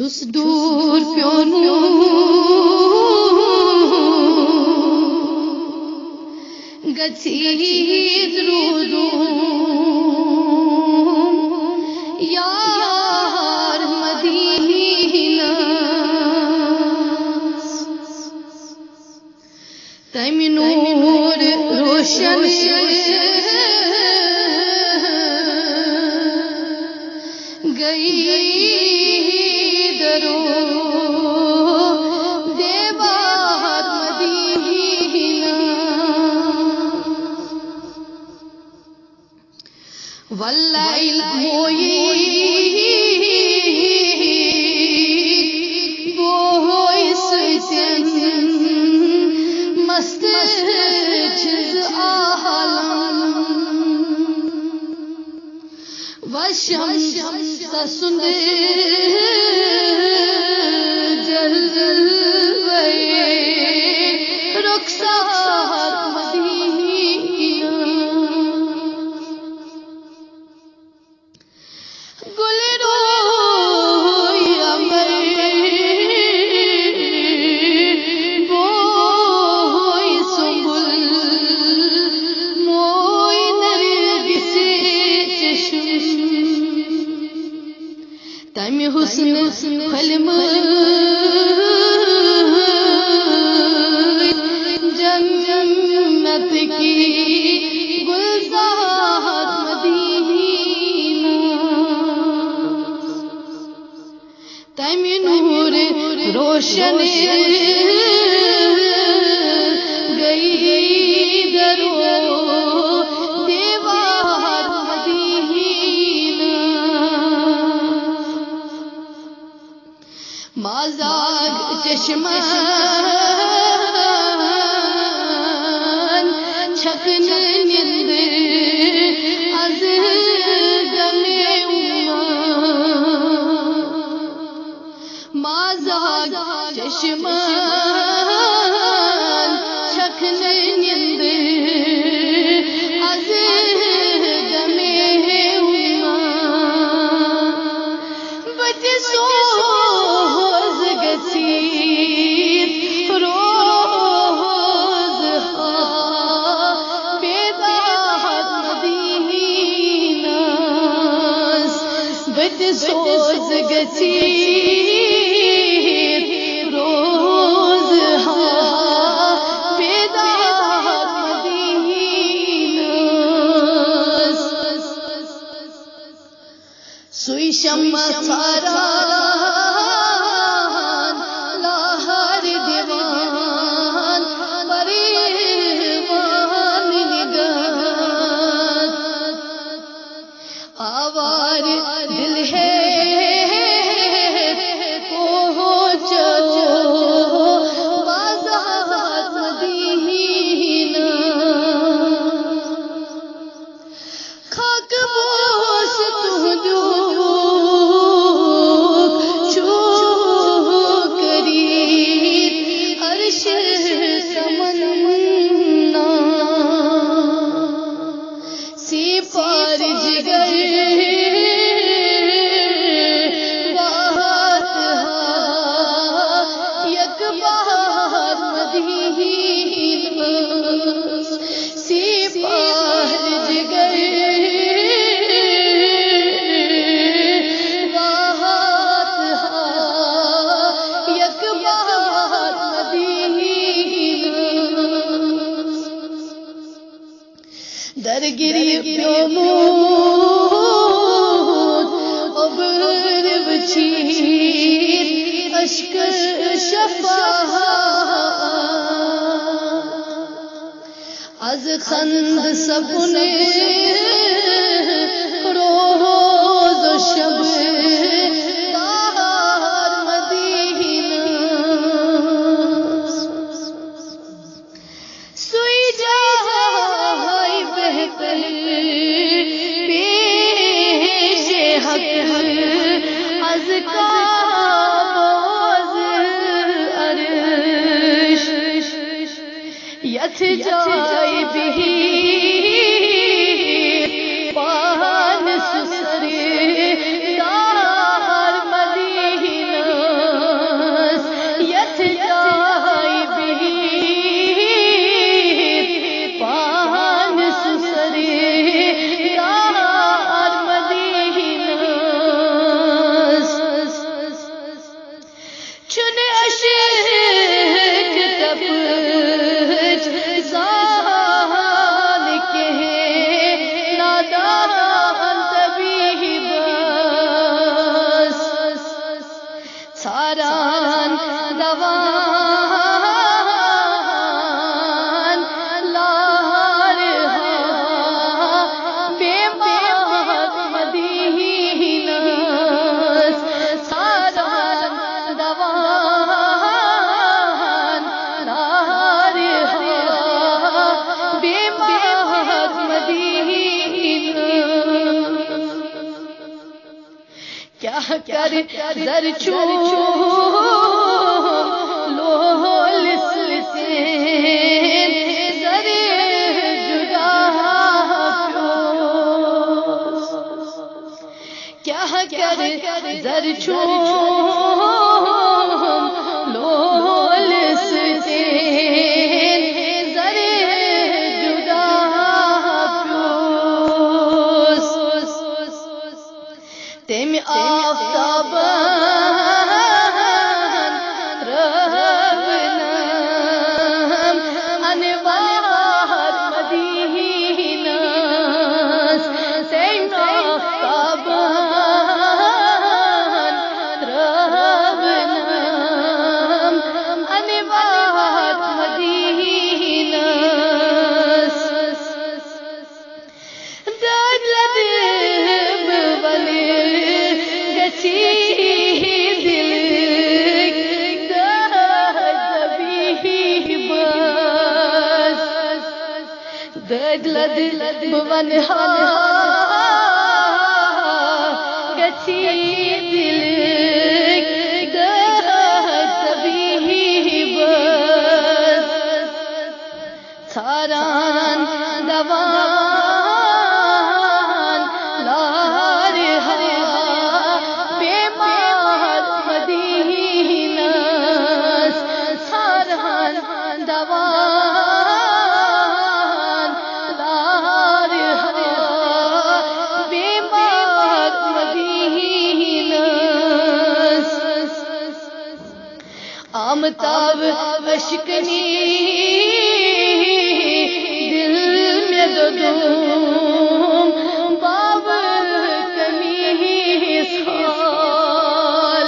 چھُس دوٗر پیوٚمُت گژھِتھ روٗدُم یار مدیٖنَس تَمہِ نوٗر روشن گئی درو دیوار مدینہ واللیل مویی بوئی سویسن مست چھز آلم وشم سسند جلوے رخسار مدینہ گل روی امر بوئی سنبل موئی نرگس چشم تمہِ حسن پھٔلمٕتۍ جنت کی گلزار مدینہ تمہِ نور روشن گئی درو دیوار مدینہ مازاگ چشمن چھکن نیند از گلے مازاگ چشمن چھکن نیند از گلے بچ سوز گژھِتھ روز بیدار مدینَس بتہِ سوز گژھِتھ روز بیدار مدینَس سُے شمع ژھاران لاہر دِوان پریوان نگہت آوار دل ہے پہنچو بازار مدینہ خاک بوس تہنٛدیُک چھُ کٔرِتھ عرش تمنا سپار جگر بات یک بار مدینہ سپار جگر یک بار مدینہ درگری پیوٚمُت اوٚبر وٕچھِتھ اشک شفاعت از خند سکون روز و شب دار مدینہ سوئی جائے بہتر پیش حق از کابوز عرش یتھ جائے بھی پان سسر دار مدینہ ساران دوان لار بیمار مدینہ ساران دوان لار بیمار مدینہ کیا کر زر چوم لول سے زر جدا پیوس کیا کر زر چوم لول سے زر جدا پیوس تم آفتاب ربنم انوار مدینہ تم آفتاب ربنم انوار مدینہ دلد بونہا گچھی دل طبیعی بس ساران دوان لار بیمار مدینہ ساران دوان لار بیمار مدینہ آمتاب اشکنی دل میں دودوم باب کمی سال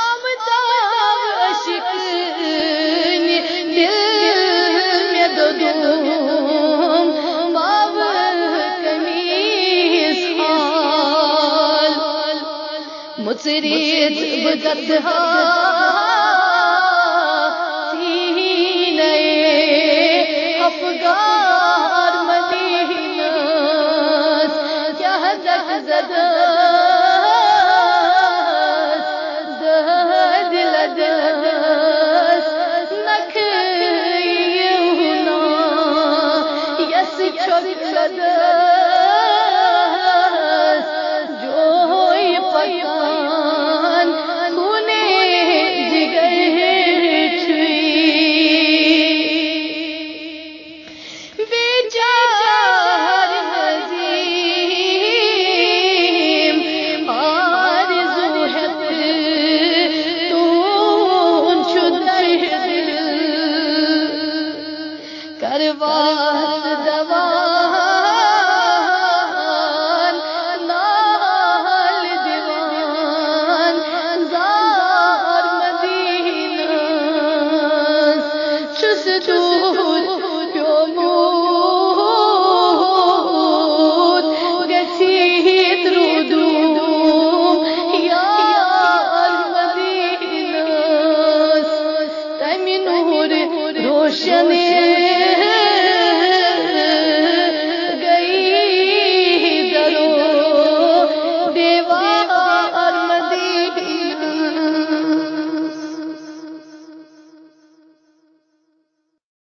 آمتاب اشکنی دل میں دودوم باب کمی سال مصریت بدتہا افغان مدینہ کیا زد